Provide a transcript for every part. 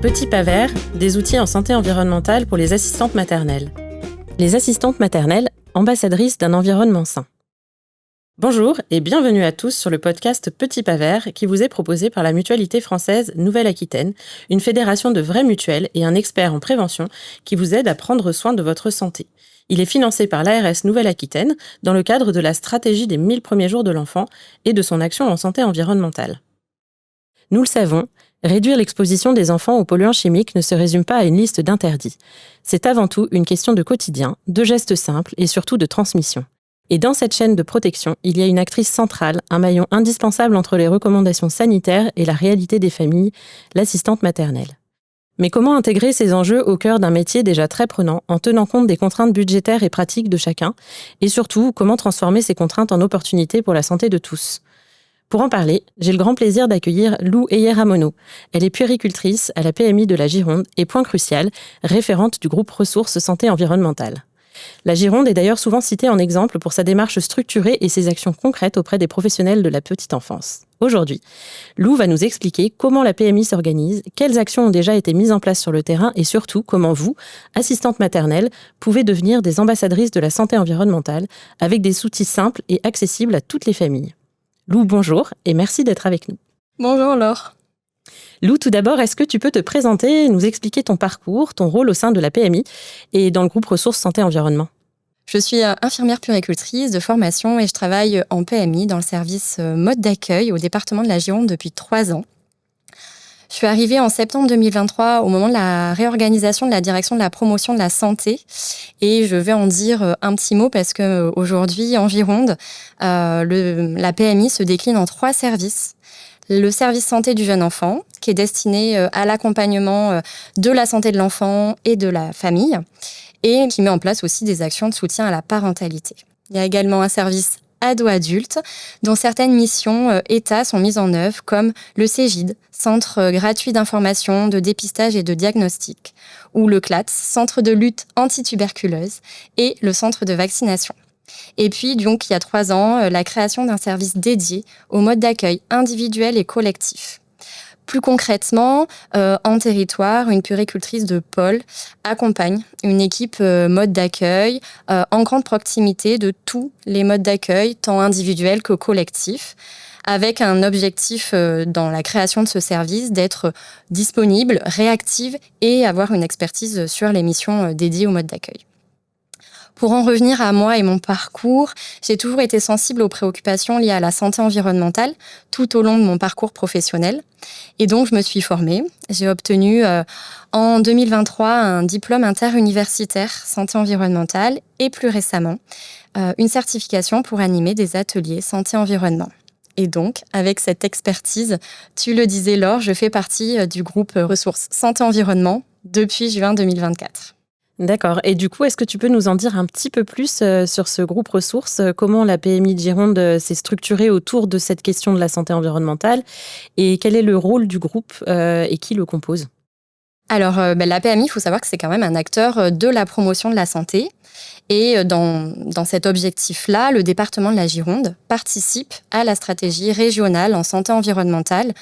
Petit pas vert, des outils en santé environnementale pour les assistantes maternelles. Les assistantes maternelles, ambassadrices d'un environnement sain. Bonjour et bienvenue à tous sur le podcast Petit pas vert qui vous est proposé par la Mutualité française Nouvelle-Aquitaine, une fédération de vraies mutuelles et un expert en prévention qui vous aide à prendre soin de votre santé. Il est financé par l'ARS Nouvelle-Aquitaine dans le cadre de la stratégie des 1000 premiers jours de l'enfant et de son action en santé environnementale. Nous le savons, réduire l'exposition des enfants aux polluants chimiques ne se résume pas à une liste d'interdits. C'est avant tout une question de quotidien, de gestes simples et surtout de transmission. Et dans cette chaîne de protection, il y a une actrice centrale, un maillon indispensable entre les recommandations sanitaires et la réalité des familles, l'assistante maternelle. Mais comment intégrer ces enjeux au cœur d'un métier déjà très prenant en tenant compte des contraintes budgétaires et pratiques de chacun? Et surtout, comment transformer ces contraintes en opportunités pour la santé de tous? Pour en parler, j'ai le grand plaisir d'accueillir Lou Eyeramono. Elle est puéricultrice à la PMI de la Gironde et, point crucial, référente du groupe Ressources Santé Environnementale. La Gironde est d'ailleurs souvent citée en exemple pour sa démarche structurée et ses actions concrètes auprès des professionnels de la petite enfance. Aujourd'hui, Lou va nous expliquer comment la PMI s'organise, quelles actions ont déjà été mises en place sur le terrain et surtout comment vous, assistantes maternelles, pouvez devenir des ambassadrices de la santé environnementale avec des outils simples et accessibles à toutes les familles. Lou, bonjour et merci d'être avec nous. Bonjour Laure. Lou, tout d'abord, est-ce que tu peux te présenter, nous expliquer ton parcours, ton rôle au sein de la PMI et dans le groupe Ressources Santé Environnement? Je suis infirmière puéricultrice de formation et je travaille en PMI dans le service mode d'accueil au département de la Gironde depuis 3 ans. Je suis arrivée en septembre 2023 au moment de la réorganisation de la direction de la promotion de la santé et je vais en dire un petit mot parce qu'aujourd'hui en Gironde, la PMI se décline en 3 services. Le service santé du jeune enfant qui est destiné à l'accompagnement de la santé de l'enfant et de la famille et qui met en place aussi des actions de soutien à la parentalité. Il y a également un service ado-adulte, dont certaines missions État sont mises en œuvre, comme le CEGID, Centre gratuit d'information, de dépistage et de diagnostic, ou le CLATS, Centre de lutte antituberculeuse, et le Centre de vaccination. Et puis, donc, il y a 3 ans, la création d'un service dédié au mode d'accueil individuel et collectif. Plus concrètement, en territoire, une puéricultrice de pôle accompagne une équipe mode d'accueil en grande proximité de tous les modes d'accueil, tant individuels que collectifs, avec un objectif dans la création de ce service d'être disponible, réactive et avoir une expertise sur les missions dédiées au mode d'accueil. Pour en revenir à moi et mon parcours, j'ai toujours été sensible aux préoccupations liées à la santé environnementale tout au long de mon parcours professionnel. Et donc, je me suis formée. J'ai obtenu en 2023 un diplôme interuniversitaire santé environnementale et plus récemment, une certification pour animer des ateliers santé-environnement. Et donc, avec cette expertise, tu le disais Laure, je fais partie du groupe Ressources Santé-Environnement depuis juin 2024. D'accord. Et du coup, est-ce que tu peux nous en dire un petit peu plus sur ce groupe ressources? Comment la PMI de Gironde s'est structurée autour de cette question de la santé environnementale? Et quel est le rôle du groupe et qui le compose? Alors, la PMI, il faut savoir que c'est quand même un acteur de la promotion de la santé. Et dans cet objectif-là, le département de la Gironde participe à la stratégie régionale en santé environnementale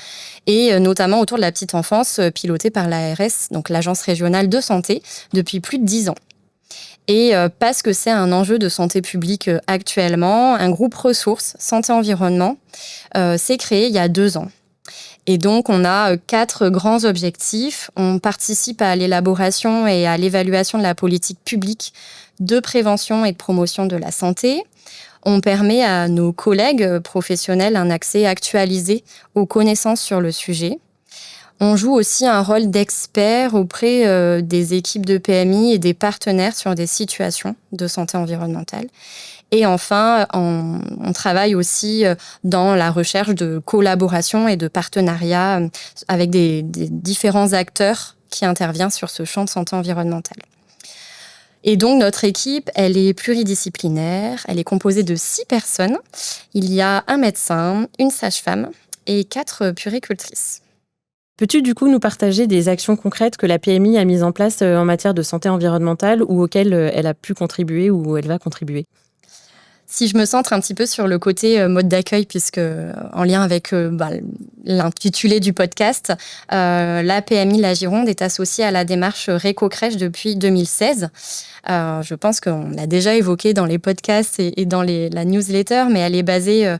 et notamment autour de la petite enfance pilotée par l'ARS, donc l'Agence régionale de santé, depuis plus de 10 ans. Et parce que c'est un enjeu de santé publique actuellement, un groupe ressources santé-environnement s'est créé il y a 2 ans. Et donc, on a 4 grands objectifs. On participe à l'élaboration et à l'évaluation de la politique publique de prévention et de promotion de la santé. On permet à nos collègues professionnels un accès actualisé aux connaissances sur le sujet. On joue aussi un rôle d'expert auprès des équipes de PMI et des partenaires sur des situations de santé environnementale. Et enfin, on travaille aussi dans la recherche de collaboration et de partenariat avec des différents acteurs qui interviennent sur ce champ de santé environnementale. Et donc, notre équipe, elle est pluridisciplinaire, elle est composée de 6 personnes. Il y a un médecin, une sage-femme et 4 puéricultrices. Peux-tu du coup nous partager des actions concrètes que la PMI a mises en place en matière de santé environnementale ou auxquelles elle a pu contribuer ou elle va contribuer? Si je me centre un petit peu sur le côté mode d'accueil, puisque en lien avec l'intitulé du podcast, la PMI La Gironde est associée à la démarche Réco-Crèche depuis 2016. Je pense qu'on l'a déjà évoqué dans les podcasts et dans la newsletter, mais elle est basée,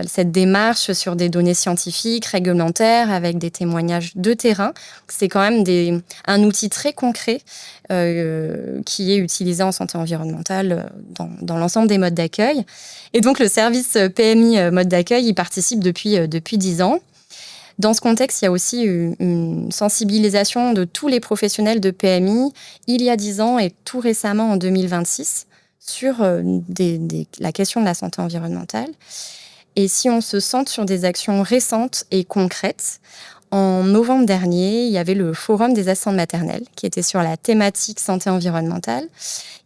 cette démarche, sur des données scientifiques, réglementaires, avec des témoignages de terrain. C'est quand même un outil très concret qui est utilisé en santé environnementale dans l'ensemble des modes d'accueil. Et donc, le service PMI mode d'accueil, il participe depuis 10 ans. Dans ce contexte, il y a aussi une sensibilisation de tous les professionnels de PMI, il y a 10 ans et tout récemment en 2026, sur la question de la santé environnementale. Et si on se centre sur des actions récentes et concrètes, en novembre dernier, il y avait le Forum des assistantes maternelles qui était sur la thématique santé environnementale.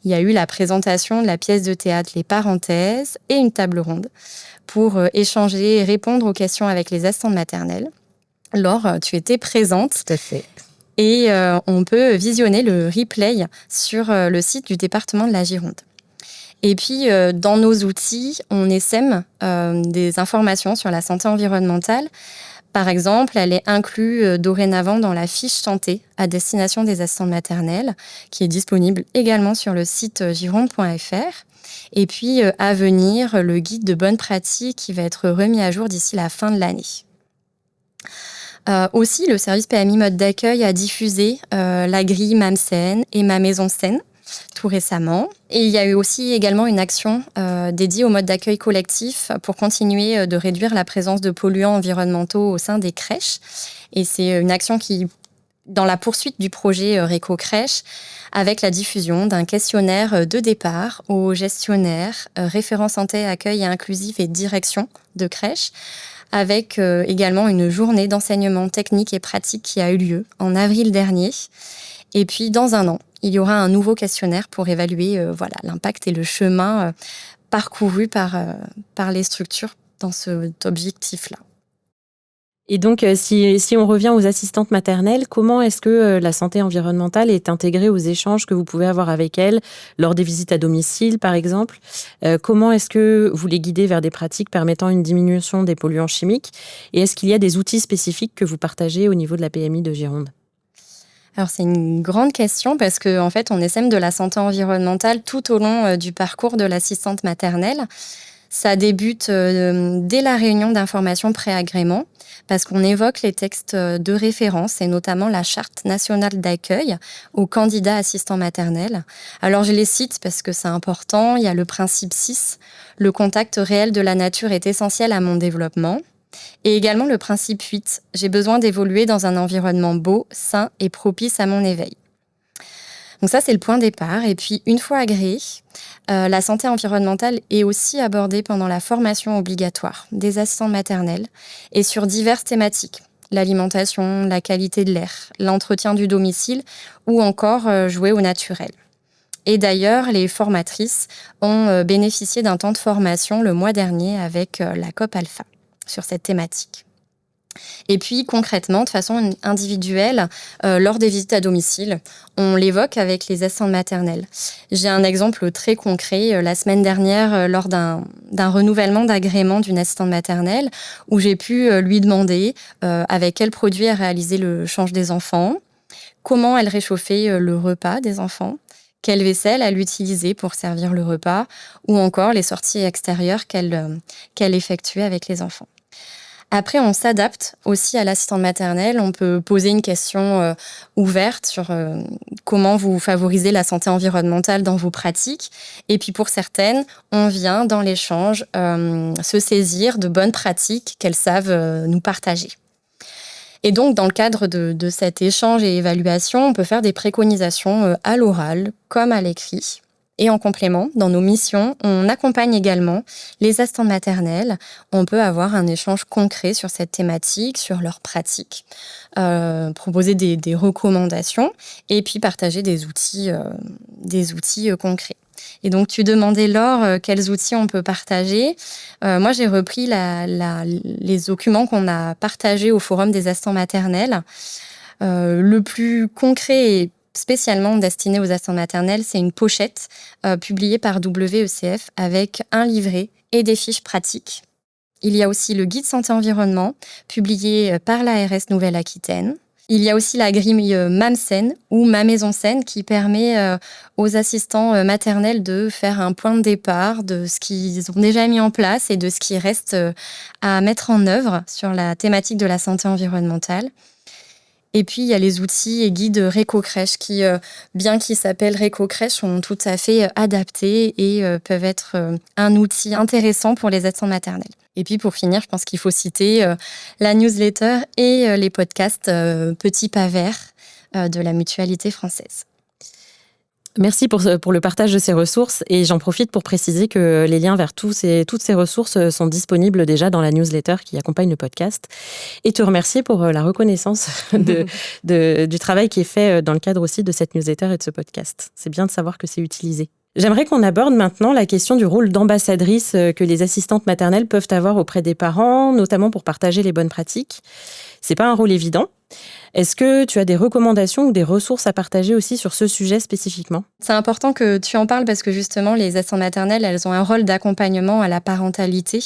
Il y a eu la présentation de la pièce de théâtre Les Parenthèses et une table ronde pour échanger et répondre aux questions avec les assistantes maternelles. Laure, tu étais présente. Tout à fait. Et on peut visionner le replay sur le site du département de la Gironde. Et puis, dans nos outils, on essaime des informations sur la santé environnementale. Par exemple, elle est inclue dorénavant dans la fiche santé à destination des assistantes maternelles, qui est disponible également sur le site gironde.fr. Et puis, à venir, le guide de bonne pratique qui va être remis à jour d'ici la fin de l'année. Aussi, le service PMI mode d'accueil a diffusé la grille MAMSEN et Ma Maison Saine tout récemment. Et il y a eu aussi également une action dédiée au mode d'accueil collectif pour continuer de réduire la présence de polluants environnementaux au sein des crèches. Et c'est une action qui, dans la poursuite du projet Réco-Crèche, avec la diffusion d'un questionnaire de départ aux gestionnaires, référents santé, accueil et inclusif et direction de crèche, avec également une journée d'enseignement technique et pratique qui a eu lieu en avril dernier. Et puis, dans un an, il y aura un nouveau questionnaire pour évaluer l'impact et le chemin parcouru par les structures dans cet objectif-là. Et donc, si on revient aux assistantes maternelles, comment est-ce que la santé environnementale est intégrée aux échanges que vous pouvez avoir avec elles lors des visites à domicile, par exemple ? Comment est-ce que vous les guidez vers des pratiques permettant une diminution des polluants chimiques ? Et est-ce qu'il y a des outils spécifiques que vous partagez au niveau de la PMI de Gironde ? Alors, c'est une grande question parce qu'en fait, on essaime de la santé environnementale tout au long du parcours de l'assistante maternelle. Ça débute dès la réunion d'information pré-agrément parce qu'on évoque les textes de référence et notamment la Charte nationale d'accueil aux candidats assistants maternels. Alors, je les cite parce que c'est important. Il y a le principe 6, le contact réel de la nature est essentiel à mon développement. Et également le principe 8, j'ai besoin d'évoluer dans un environnement beau, sain et propice à mon éveil. Donc ça, c'est le point départ. Et puis, une fois agréée, la santé environnementale est aussi abordée pendant la formation obligatoire des assistants maternels et sur diverses thématiques. L'alimentation, la qualité de l'air, l'entretien du domicile ou encore jouer au naturel. Et d'ailleurs, les formatrices ont bénéficié d'un temps de formation le mois dernier avec la COP Alpha sur cette thématique. Et puis, concrètement, de façon individuelle, lors des visites à domicile, on l'évoque avec les assistantes maternelles. J'ai un exemple très concret. La semaine dernière, lors d'un renouvellement d'agrément d'une assistante maternelle, où j'ai pu lui demander avec quel produit elle réalisait le change des enfants, comment elle réchauffait le repas des enfants, quelle vaisselle elle utilisait pour servir le repas, ou encore les sorties extérieures qu'elle effectuait avec les enfants. Après, on s'adapte aussi à l'assistante maternelle. On peut poser une question ouverte sur comment vous favorisez la santé environnementale dans vos pratiques. Et puis pour certaines, on vient dans l'échange se saisir de bonnes pratiques qu'elles savent nous partager. Et donc, dans le cadre de cet échange et évaluation, on peut faire des préconisations à l'oral comme à l'écrit. Et en complément, dans nos missions, on accompagne également les assistantes maternelles. On peut avoir un échange concret sur cette thématique, sur leurs pratiques, proposer des recommandations et puis partager des outils concrets. Et donc, tu demandais, Laure, quels outils on peut partager. Moi, j'ai repris les documents qu'on a partagés au Forum des assistantes maternelles. Le plus concret et spécialement destinée aux assistantes maternelles. C'est une pochette publiée par WECF avec un livret et des fiches pratiques. Il y a aussi le guide santé-environnement, publié par l'ARS Nouvelle-Aquitaine. Il y a aussi la grille MAMSEN ou Ma Maison Saine qui permet aux assistants maternels de faire un point de départ de ce qu'ils ont déjà mis en place et de ce qui reste à mettre en œuvre sur la thématique de la santé environnementale. Et puis, il y a les outils et guides Réco-Crèche qui, bien qu'ils s'appellent Réco-Crèche, sont tout à fait adaptés et peuvent être un outil intéressant pour les assistantes maternelles. Et puis, pour finir, je pense qu'il faut citer la newsletter et les podcasts Petit Pas Vert de la Mutualité française. Merci pour le partage de ces ressources et j'en profite pour préciser que les liens vers toutes ces ressources sont disponibles déjà dans la newsletter qui accompagne le podcast et te remercier pour la reconnaissance du travail qui est fait dans le cadre aussi de cette newsletter et de ce podcast. C'est bien de savoir que c'est utilisé. J'aimerais qu'on aborde maintenant la question du rôle d'ambassadrice que les assistantes maternelles peuvent avoir auprès des parents, notamment pour partager les bonnes pratiques. C'est pas un rôle évident. Est-ce que tu as des recommandations ou des ressources à partager aussi sur ce sujet spécifiquement ? C'est important que tu en parles parce que justement, les assistantes maternelles, elles ont un rôle d'accompagnement à la parentalité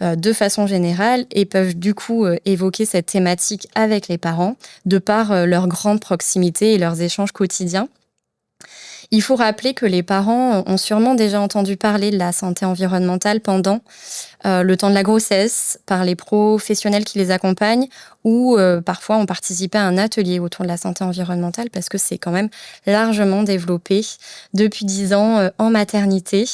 de façon générale et peuvent du coup évoquer cette thématique avec les parents de par leur grande proximité et leurs échanges quotidiens. Il faut rappeler que les parents ont sûrement déjà entendu parler de la santé environnementale pendant le temps de la grossesse, par les professionnels qui les accompagnent ou parfois ont participé à un atelier autour de la santé environnementale parce que c'est quand même largement développé depuis 10 ans en maternité.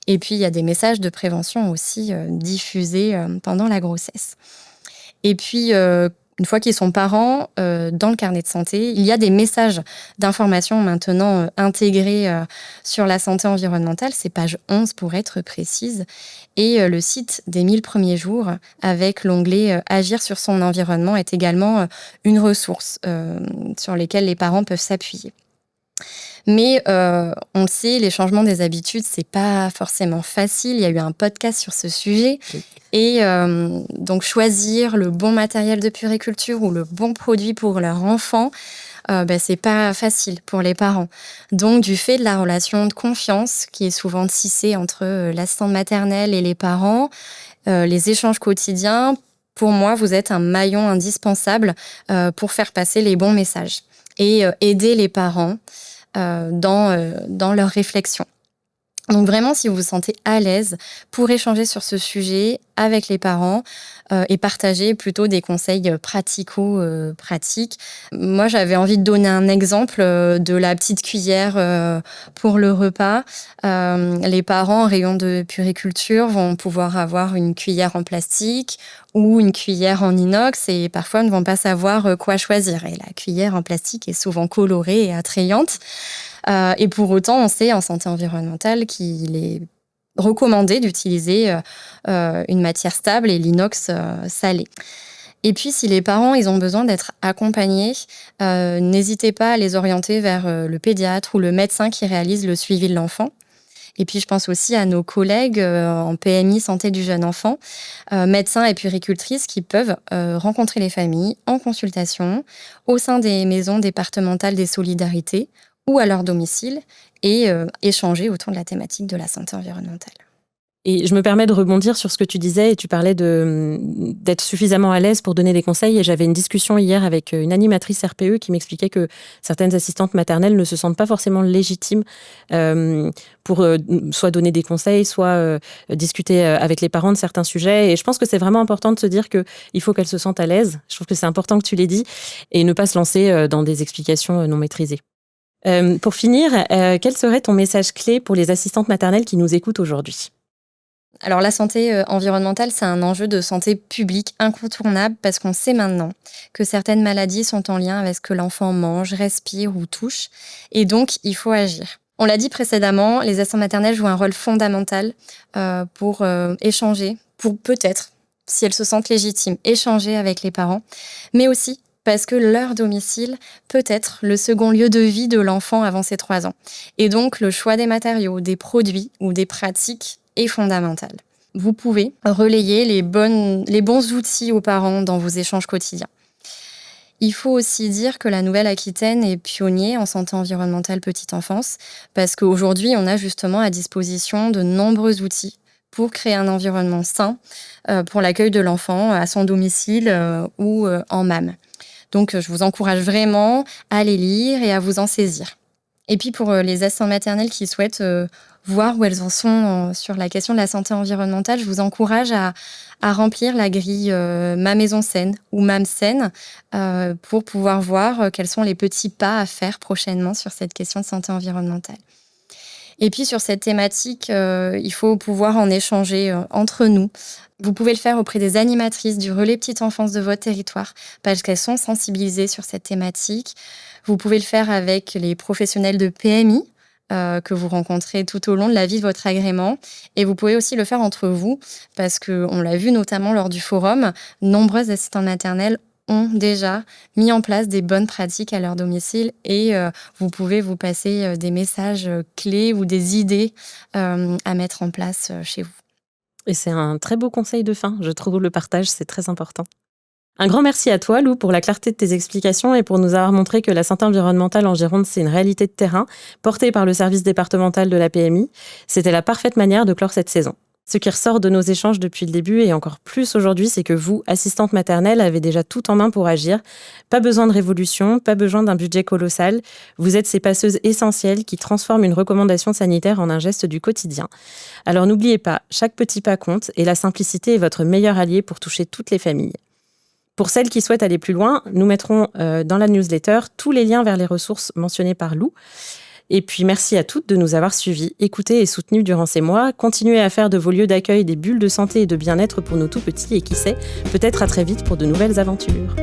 Et puis, il y a des messages de prévention aussi diffusés pendant la grossesse. Et puis, une fois qu'ils sont parents, dans le carnet de santé, il y a des messages d'information maintenant intégrés sur la santé environnementale. C'est page 11 pour être précise. Et le site des 1000 premiers jours avec l'onglet Agir sur son environnement est également une ressource sur lesquelles les parents peuvent s'appuyer. Mais on le sait, les changements des habitudes, c'est pas forcément facile. Il y a eu un podcast sur ce sujet. Et donc, choisir le bon matériel de puériculture ou le bon produit pour leur enfant, c'est pas facile pour les parents. Donc, du fait de la relation de confiance qui est souvent tissée entre l'assistante maternelle et les parents, les échanges quotidiens, pour moi, vous êtes un maillon indispensable pour faire passer les bons messages et aider les parents dans leur réflexion. Donc vraiment, si vous vous sentez à l'aise pour échanger sur ce sujet avec les parents et partager plutôt des conseils pratico-pratiques. Moi, j'avais envie de donner un exemple de la petite cuillère pour le repas. Les parents en rayon de puériculture vont pouvoir avoir une cuillère en plastique ou une cuillère en inox et parfois ne vont pas savoir quoi choisir. Et la cuillère en plastique est souvent colorée et attrayante. Et pour autant, on sait en santé environnementale qu'il est recommandé d'utiliser une matière stable et l'inox salé. Et puis, si les parents ils ont besoin d'être accompagnés, n'hésitez pas à les orienter vers le pédiatre ou le médecin qui réalise le suivi de l'enfant. Et puis, je pense aussi à nos collègues en PMI Santé du jeune enfant, médecins et puéricultrices qui peuvent rencontrer les familles en consultation au sein des maisons départementales des solidarités ou à leur domicile et échanger autour de la thématique de la santé environnementale. Et je me permets de rebondir sur ce que tu disais et tu parlais d'être suffisamment à l'aise pour donner des conseils. Et j'avais une discussion hier avec une animatrice RPE qui m'expliquait que certaines assistantes maternelles ne se sentent pas forcément légitimes pour soit donner des conseils, soit discuter avec les parents de certains sujets. Et je pense que c'est vraiment important de se dire qu'il faut qu'elles se sentent à l'aise. Je trouve que c'est important que tu l'aies dit et ne pas se lancer dans des explications non maîtrisées. Pour finir, quel serait ton message clé pour les assistantes maternelles qui nous écoutent aujourd'hui ? Alors la santé environnementale, c'est un enjeu de santé publique incontournable parce qu'on sait maintenant que certaines maladies sont en lien avec ce que l'enfant mange, respire ou touche. Et donc, il faut agir. On l'a dit précédemment, les assistantes maternelles jouent un rôle fondamental pour échanger, pour peut-être, si elles se sentent légitimes, échanger avec les parents, mais aussi parce que leur domicile peut être le second lieu de vie de l'enfant avant ses 3 ans. Et donc, le choix des matériaux, des produits ou des pratiques est fondamental. Vous pouvez relayer les bons outils aux parents dans vos échanges quotidiens. Il faut aussi dire que la Nouvelle-Aquitaine est pionnier en santé environnementale petite enfance, parce qu'aujourd'hui, on a justement à disposition de nombreux outils pour créer un environnement sain pour l'accueil de l'enfant à son domicile ou en MAM. Donc, je vous encourage vraiment à les lire et à vous en saisir. Et puis, pour les assistantes maternelles qui souhaitent voir où elles en sont sur la question de la santé environnementale, je vous encourage à remplir la grille Ma Maison Saine ou MAM Saine pour pouvoir voir quels sont les petits pas à faire prochainement sur cette question de santé environnementale. Et puis sur cette thématique, il faut pouvoir en échanger entre nous. Vous pouvez le faire auprès des animatrices du relais petite enfance de votre territoire parce qu'elles sont sensibilisées sur cette thématique. Vous pouvez le faire avec les professionnels de PMI que vous rencontrez tout au long de la vie de votre agrément. Et vous pouvez aussi le faire entre vous parce qu'on l'a vu notamment lors du forum, nombreuses assistantes maternelles ont déjà mis en place des bonnes pratiques à leur domicile et vous pouvez vous passer des messages clés ou des idées à mettre en place chez vous. Et c'est un très beau conseil de fin. Je trouve le partage, c'est très important. Un grand merci à toi, Lou, pour la clarté de tes explications et pour nous avoir montré que la santé environnementale en Gironde, c'est une réalité de terrain, portée par le service départemental de la PMI. C'était la parfaite manière de clore cette saison. Ce qui ressort de nos échanges depuis le début et encore plus aujourd'hui, c'est que vous, assistantes maternelles, avez déjà tout en main pour agir. Pas besoin de révolution, pas besoin d'un budget colossal. Vous êtes ces passeuses essentielles qui transforment une recommandation sanitaire en un geste du quotidien. Alors n'oubliez pas, chaque petit pas compte et la simplicité est votre meilleur allié pour toucher toutes les familles. Pour celles qui souhaitent aller plus loin, nous mettrons dans la newsletter tous les liens vers les ressources mentionnées par Lou. Et puis merci à toutes de nous avoir suivis, écoutés et soutenus durant ces mois. Continuez à faire de vos lieux d'accueil des bulles de santé et de bien-être pour nos tout petits et qui sait, peut-être à très vite pour de nouvelles aventures.